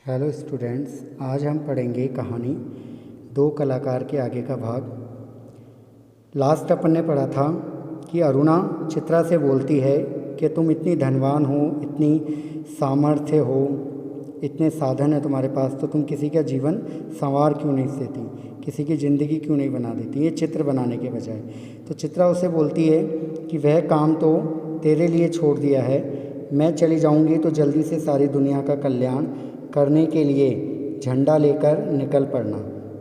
Hello students, आज हम पढ़ेंगे कहानी दो कलाकार के आगे का भाग। लास्ट अपन ने पढ़ा था कि अरुणा चित्रा से बोलती है कि तुम इतनी धनवान हो, इतनी सामर्थ्य हो, इतने साधन है तुम्हारे पास, तो तुम किसी का जीवन संवार क्यों नहीं देती, किसी की ज़िंदगी क्यों नहीं बना देती, ये चित्र बनाने के बजाय। तो चित्रा उसे बोलती है कि वह काम तो तेरे लिए छोड़ दिया है, मैं चली जाऊंगी तो जल्दी से सारी दुनिया का कल्याण करने के लिए झंडा लेकर निकल पड़ना।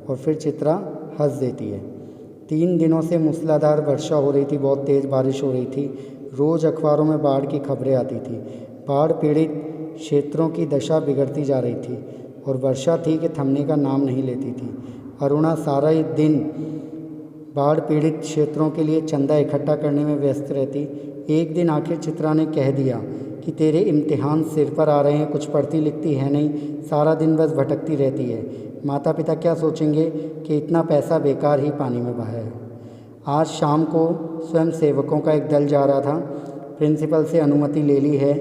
और फिर चित्रा हंस देती है। 3 दिनों से मूसलाधार वर्षा हो रही थी, बहुत तेज़ बारिश हो रही थी। रोज़ अखबारों में बाढ़ की खबरें आती थी। बाढ़ पीड़ित क्षेत्रों की दशा बिगड़ती जा रही थी और वर्षा थी कि थमने का नाम नहीं लेती थी। अरुणा सारा ही दिन बाढ़ पीड़ित क्षेत्रों के लिए चंदा इकट्ठा करने में व्यस्त रहती। एक दिन आखिर चित्रा ने कह दिया कि तेरे इम्तिहान सिर पर आ रहे हैं, कुछ पढ़ती लिखती है नहीं, सारा दिन बस भटकती रहती है। माता पिता क्या सोचेंगे कि इतना पैसा बेकार ही पानी में बहाया है। आज शाम को स्वयं सेवकों का एक दल जा रहा था। प्रिंसिपल से अनुमति ले ली है,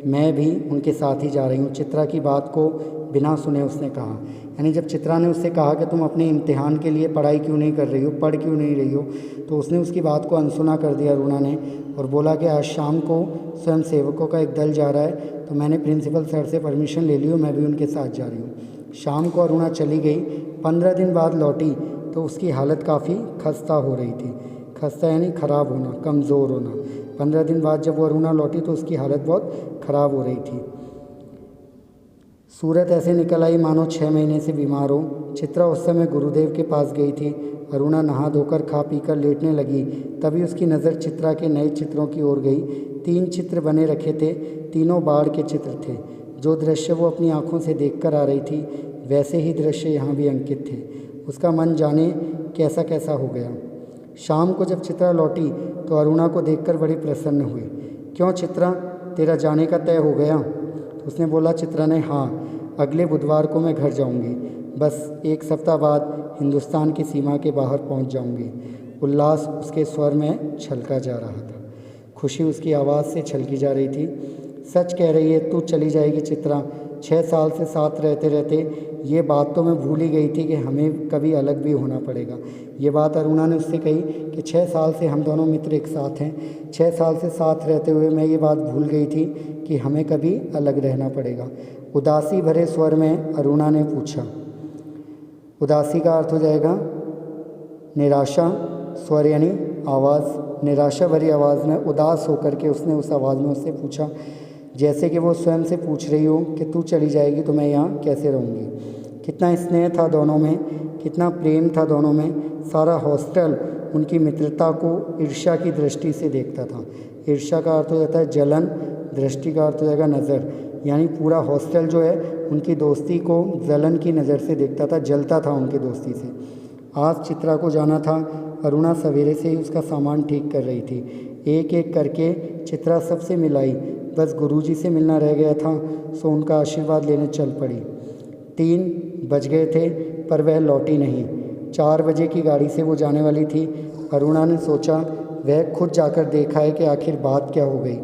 मैं भी उनके साथ ही जा रही हूँ। चित्रा की बात को बिना सुने उसने कहा। यानी जब चित्रा ने उससे कहा कि तुम अपने इम्तिहान के लिए पढ़ाई क्यों नहीं कर रही हो, पढ़ क्यों नहीं रही हो, तो उसने उसकी बात को अनसुना कर दिया अरुणा ने और बोला कि आज शाम को स्वयं सेवकों का एक दल जा रहा है, तो मैंने प्रिंसिपल सर से परमिशन ले ली हो, मैं भी उनके साथ जा रही हूँ। शाम को अरुणा चली गई। 15 दिन बाद लौटी तो उसकी हालत काफ़ी खस्ता हो रही थी। खस्ता यानी ख़राब होना, कमज़ोर होना। 15 दिन बाद जब वो अरुणा लौटी तो उसकी हालत बहुत ख़राब हो रही थी। सूरत ऐसे निकल आई मानो 6 महीने से बीमार हो। चित्रा उस समय गुरुदेव के पास गई थी। अरुणा नहा धोकर खा पीकर लेटने लगी, तभी उसकी नज़र चित्रा के नए चित्रों की ओर गई। 3 चित्र बने रखे थे, तीनों बाढ़ के चित्र थे। जो दृश्य वो अपनी आंखों से देखकर आ रही थी, वैसे ही दृश्य यहाँ भी अंकित थे। उसका मन जाने कैसा कैसा हो गया। शाम को जब चित्रा लौटी तो अरुणा को देखकर बड़ी प्रसन्न हुई। क्यों चित्रा, तेरा जाने का तय हो गया? तो उसने बोला। चित्रा ने हाँ, अगले बुधवार को मैं घर जाऊंगी। बस 1 सप्ताह बाद हिंदुस्तान की सीमा के बाहर पहुंच जाऊंगी। उल्लास उसके स्वर में छलका जा रहा था, खुशी उसकी आवाज़ से छलकी जा रही थी। सच कह रही है, तू चली जाएगी चित्रा। 6 साल से साथ रहते रहते ये बात तो मैं भूल ही गई थी कि हमें कभी अलग भी होना पड़ेगा। ये बात अरुणा ने उससे कही कि 6 साल से हम दोनों मित्र एक साथ हैं। 6 साल से साथ रहते हुए मैं ये बात भूल गई थी कि हमें कभी अलग रहना पड़ेगा। उदासी भरे स्वर में अरुणा ने पूछा। उदासी का अर्थ हो जाएगा निराशा। स्वर यानी आवाज़। निराशा भरी आवाज़ में उदास होकर के उसने उस आवाज़ में उससे पूछा, जैसे कि वो स्वयं से पूछ रही हो कि तू चली जाएगी तो मैं यहाँ कैसे रहूँगी। कितना स्नेह था दोनों में, कितना प्रेम था दोनों में। सारा हॉस्टल उनकी मित्रता को ईर्ष्या की दृष्टि से देखता था। ईर्ष्या का अर्थ हो जाता है जलन, दृष्टि का अर्थ हो जाएगा नज़र। यानी पूरा हॉस्टल जो है उनकी दोस्ती को जलन की नज़र से देखता था, जलता था उनकी दोस्ती से। आज चित्रा को जाना था। अरुणा सवेरे से ही उसका सामान ठीक कर रही थी। एक एक करके चित्रा सबसे मिलाई, बस गुरुजी से मिलना रह गया था, सो उनका आशीर्वाद लेने चल पड़ी। 3 बज गए थे पर वह लौटी नहीं। 4 बजे की गाड़ी से वो जाने वाली थी। अरुणा ने सोचा वह खुद जाकर देखा है कि आखिर बात क्या हो गई।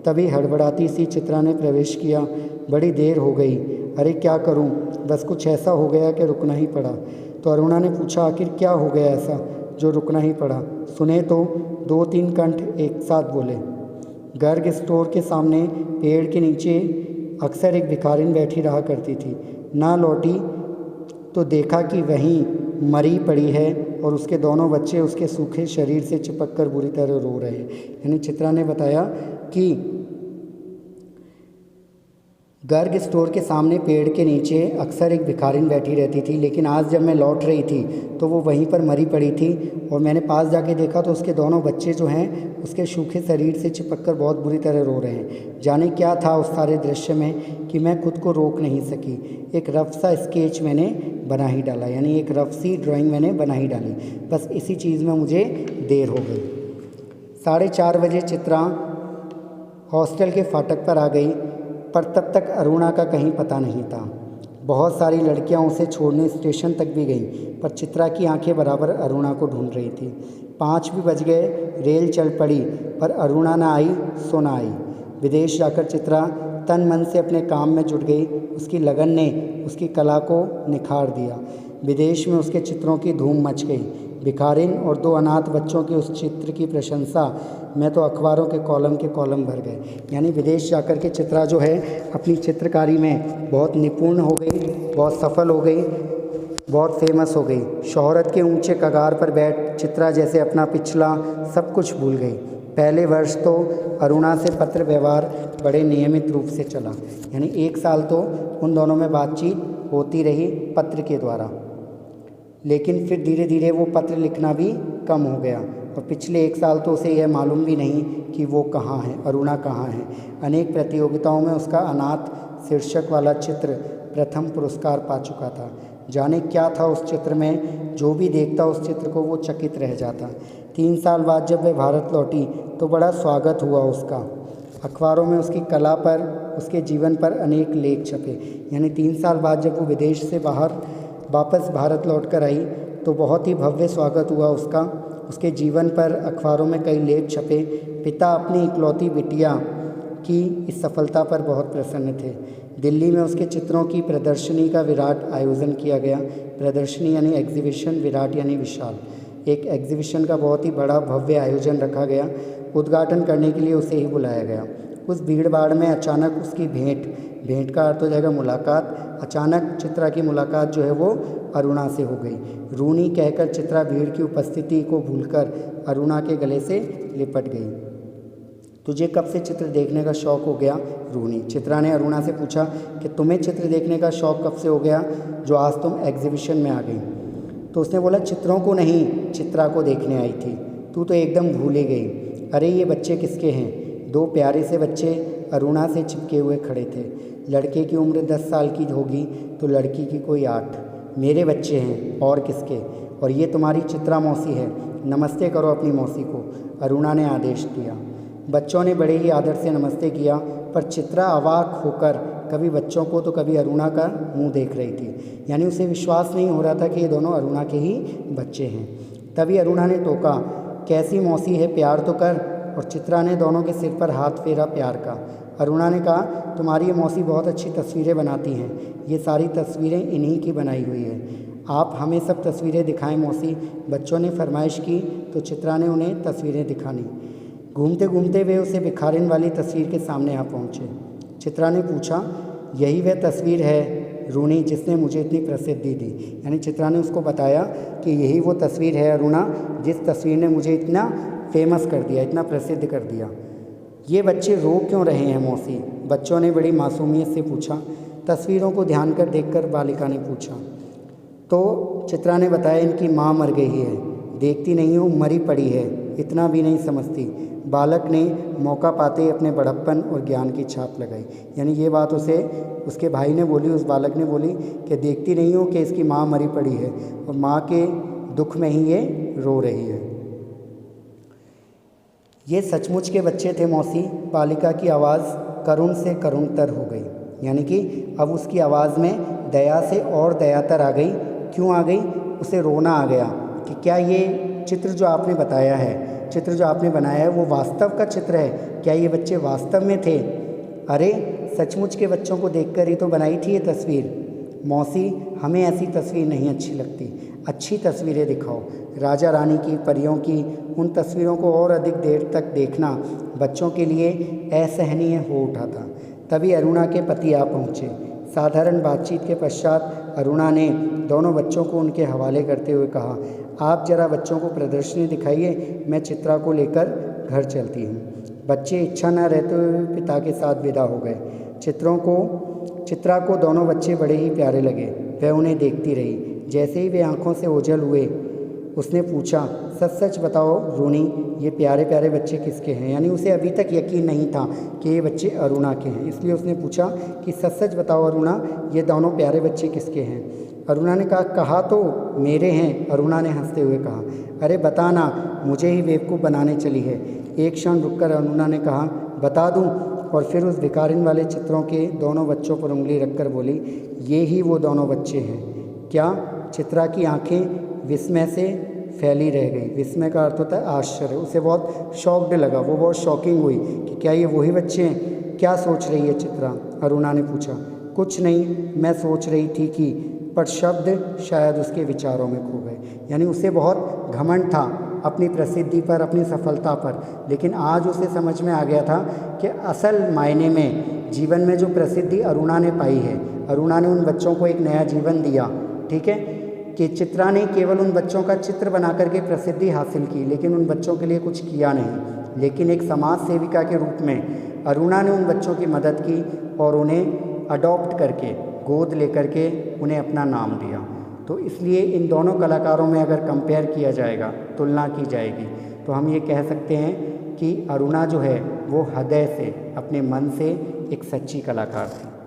तभी हड़बड़ाती सी चित्रा ने प्रवेश किया। बड़ी देर हो गई, अरे क्या करूं, बस कुछ ऐसा हो गया कि रुकना ही पड़ा। तो अरुणा ने पूछा, आखिर क्या हो गया ऐसा जो रुकना ही पड़ा? सुने तो 2-3 कंठ एक साथ बोले। गर्ग स्टोर के सामने पेड़ के नीचे अक्सर एक भिखारिन बैठी रहा करती थी। ना लौटी तो देखा कि वहीं मरी पड़ी है और उसके दोनों बच्चे उसके सूखे शरीर से चिपक कर बुरी तरह रो रहे हैं। यानी चित्रा ने बताया कि गर्ग स्टोर के सामने पेड़ के नीचे अक्सर एक भिखारिन बैठी रहती थी, लेकिन आज जब मैं लौट रही थी तो वो वहीं पर मरी पड़ी थी और मैंने पास जाके देखा तो उसके दोनों बच्चे जो हैं उसके सूखे शरीर से चिपककर बहुत बुरी तरह रो रहे हैं। जाने क्या था उस सारे दृश्य में कि मैं खुद को रोक नहीं सकी। एक रफ सा स्केच मैंने बना ही डाला, यानी एक रफ सी ड्राइंग मैंने बना ही डाली। बस इसी चीज़ में मुझे देर हो गई। 4:30 बजे चित्रा हॉस्टल के फाटक पर आ गई, पर तब तक अरुणा का कहीं पता नहीं था। बहुत सारी लड़कियां उसे छोड़ने स्टेशन तक भी गईं, पर चित्रा की आंखें बराबर अरुणा को ढूंढ रही थी। 5 भी बज गए, रेल चल पड़ी, पर अरुणा ना आई सो ना आई। विदेश जाकर चित्रा तन मन से अपने काम में जुट गई। उसकी लगन ने उसकी कला को निखार दिया। विदेश में उसके चित्रों की धूम मच गई। भिखारिन और 2 अनाथ बच्चों के उस चित्र की प्रशंसा में तो अखबारों के कॉलम भर गए। यानी विदेश जाकर के चित्रा जो है अपनी चित्रकारी में बहुत निपुण हो गई, बहुत सफल हो गई, बहुत फेमस हो गई। शोहरत के ऊंचे कगार पर बैठ चित्रा जैसे अपना पिछला सब कुछ भूल गई। पहले वर्ष तो अरुणा से पत्र व्यवहार बड़े नियमित रूप से चला। यानी 1 साल तो उन दोनों में बातचीत होती रही पत्र के द्वारा, लेकिन फिर धीरे धीरे वो पत्र लिखना भी कम हो गया और पिछले 1 साल तो उसे यह मालूम भी नहीं कि वो कहाँ है, अरुणा कहाँ है। अनेक प्रतियोगिताओं में उसका अनाथ शीर्षक वाला चित्र प्रथम पुरस्कार पा चुका था। जाने क्या था उस चित्र में, जो भी देखता उस चित्र को वो चकित रह जाता। 3 साल बाद जब वह भारत लौटी तो बड़ा स्वागत हुआ उसका। अखबारों में उसकी कला पर, उसके जीवन पर अनेक लेख छपे। यानी 3 साल बाद जब वो विदेश से वापस भारत लौट कर आई तो बहुत ही भव्य स्वागत हुआ उसका। उसके जीवन पर अखबारों में कई लेख छपे। पिता अपनी इकलौती बिटिया की इस सफलता पर बहुत प्रसन्न थे। दिल्ली में उसके चित्रों की प्रदर्शनी का विराट आयोजन किया गया। प्रदर्शनी यानी एग्जीबिशन, विराट यानी विशाल। एक एग्जीबिशन का बहुत ही बड़ा भव्य आयोजन रखा गया। उद्घाटन करने के लिए उसे ही बुलाया गया। उस भीड़ भाड़ में अचानक उसकी भेंट का अर्थ हो जाएगा मुलाकात। अचानक चित्रा की मुलाकात जो है वो अरुणा से हो गई। रूनी कहकर चित्रा भीड़ की उपस्थिति को भूलकर अरुणा के गले से लिपट गई। तुझे कब से चित्र देखने का शौक़ हो गया रूनी? चित्रा ने अरुणा से पूछा कि तुम्हें चित्र देखने का शौक़ कब से हो गया जो आज तुम एग्जीबिशन में आ गई? तो उसने बोला चित्रों को नहीं, चित्रा को देखने आई थी। तू तो एकदम भूल ही गई। अरे ये बच्चे किसके हैं? 2 प्यारे से बच्चे अरुणा से चिपके हुए खड़े थे। लड़के की उम्र 10 साल की होगी तो लड़की की कोई 8। मेरे बच्चे हैं और किसके? और ये तुम्हारी चित्रा मौसी है, नमस्ते करो अपनी मौसी को, अरुणा ने आदेश दिया। बच्चों ने बड़े ही आदर से नमस्ते किया, पर चित्रा अवाक होकर कभी बच्चों को तो कभी अरुणा का मुंह देख रही थी। यानी उसे विश्वास नहीं हो रहा था कि ये दोनों अरुणा के ही बच्चे हैं। तभी अरुणा ने टोका, कैसी मौसी है, प्यार तो कर। और चित्रा ने दोनों के सिर पर हाथ फेरा प्यार का। अरुणा ने कहा, तुम्हारी ये मौसी बहुत अच्छी तस्वीरें बनाती हैं, ये सारी तस्वीरें इन्हीं की बनाई हुई है, आप हमें सब तस्वीरें दिखाएं मौसी। बच्चों ने फरमाइश की तो चित्रा ने उन्हें तस्वीरें दिखानी। घूमते घूमते वे उसे भिखारिन वाली तस्वीर के सामने आ पहुँचे। चित्रा ने पूछा, यही वह तस्वीर है रूनी जिसने मुझे इतनी प्रसिद्धि दी? यानी चित्रा ने उसको बताया कि यही वो तस्वीर है अरुणा जिस तस्वीर ने मुझे इतना फेमस कर दिया, इतना प्रसिद्ध कर दिया। ये बच्चे रो क्यों रहे हैं मौसी? बच्चों ने बड़ी मासूमियत से पूछा। तस्वीरों को ध्यान कर देखकर बालिका ने पूछा। तो चित्रा ने बताया, इनकी माँ मर गई है, देखती नहीं हो मरी पड़ी है, इतना भी नहीं समझती। बालक ने मौका पाते ही अपने बड़प्पन और ज्ञान की छाप लगाई। यानी ये बात उसे उसके भाई ने बोली, उस बालक ने बोली कि देखती नहीं हो कि इसकी माँ मरी पड़ी है और माँ के दुख में ही ये रो रही है। ये सचमुच के बच्चे थे मौसी। बालिका की आवाज़ करुण से करुणतर हो गई। यानी कि अब उसकी आवाज़ में दया से और दयातर आ गई। क्यों आ गई? उसे रोना आ गया कि क्या ये चित्र जो आपने बताया है, चित्र जो आपने बनाया है वो वास्तव का चित्र है? क्या ये बच्चे वास्तव में थे? अरे सचमुच के बच्चों को देखकर ही तो बनाई थी ये तस्वीर। मौसी, हमें ऐसी तस्वीर नहीं अच्छी लगती, अच्छी तस्वीरें दिखाओ। राजा रानी की, परियों की, उन तस्वीरों को और अधिक देर तक देखना बच्चों के लिए असहनीय हो उठा था। तभी अरुणा के पति आ पहुँचे। साधारण बातचीत के पश्चात अरुणा ने दोनों बच्चों को उनके हवाले करते हुए कहा, आप जरा बच्चों को प्रदर्शनी दिखाइए, मैं चित्रा को लेकर घर चलती हूँ। बच्चे इच्छा न रहते हुए पिता के साथ विदा हो गए। चित्रा को दोनों बच्चे बड़े ही प्यारे लगे। वह उन्हें देखती रही। जैसे ही वे आंखों से ओझल हुए उसने पूछा, सच सच बताओ रूनी, ये प्यारे प्यारे बच्चे किसके हैं? यानी उसे अभी तक यकीन नहीं था कि ये बच्चे अरुणा के हैं, इसलिए उसने पूछा कि सच सच बताओ अरुणा, ये दोनों प्यारे बच्चे किसके हैं? अरुणा ने कहा तो मेरे हैं। अरुणा ने हंसते हुए कहा, अरे बता ना, मुझे ही बेवकूफ़ बनाने चली है। एक क्षण रुककर अरुणा ने कहा, बता दूं? और फिर उस भिखारिन वाले चित्रों के दोनों बच्चों पर उंगली रखकर बोली, ये ही वो दोनों बच्चे हैं। क्या? चित्रा की आंखें विस्मय से फैली रह गई। विस्मय का अर्थ होता है आश्चर्य। उसे बहुत शॉक्ड लगा, वो बहुत शॉकिंग हुई कि क्या ये वही बच्चे हैं? क्या सोच रही है चित्रा? अरुणा ने पूछा। कुछ नहीं, मैं सोच रही थी कि, पर शब्द शायद उसके विचारों में खो गए। यानी उसे बहुत घमंड था अपनी प्रसिद्धि पर, अपनी सफलता पर, लेकिन आज उसे समझ में आ गया था कि असल मायने में जीवन में जो प्रसिद्धि अरुणा ने पाई है, अरुणा ने उन बच्चों को एक नया जीवन दिया, ठीक है, कि चित्रा ने केवल उन बच्चों का चित्र बना करके प्रसिद्धि हासिल की, लेकिन उन बच्चों के लिए कुछ किया नहीं। लेकिन एक समाज सेविका के रूप में अरुणा ने उन बच्चों की मदद की और उन्हें अडॉप्ट करके, गोद लेकर के उन्हें अपना नाम दिया। तो इसलिए इन दोनों कलाकारों में अगर कंपेयर किया जाएगा, तुलना की जाएगी, तो हम ये कह सकते हैं कि अरुणा जो है वो हृदय से, अपने मन से एक सच्ची कलाकार थी।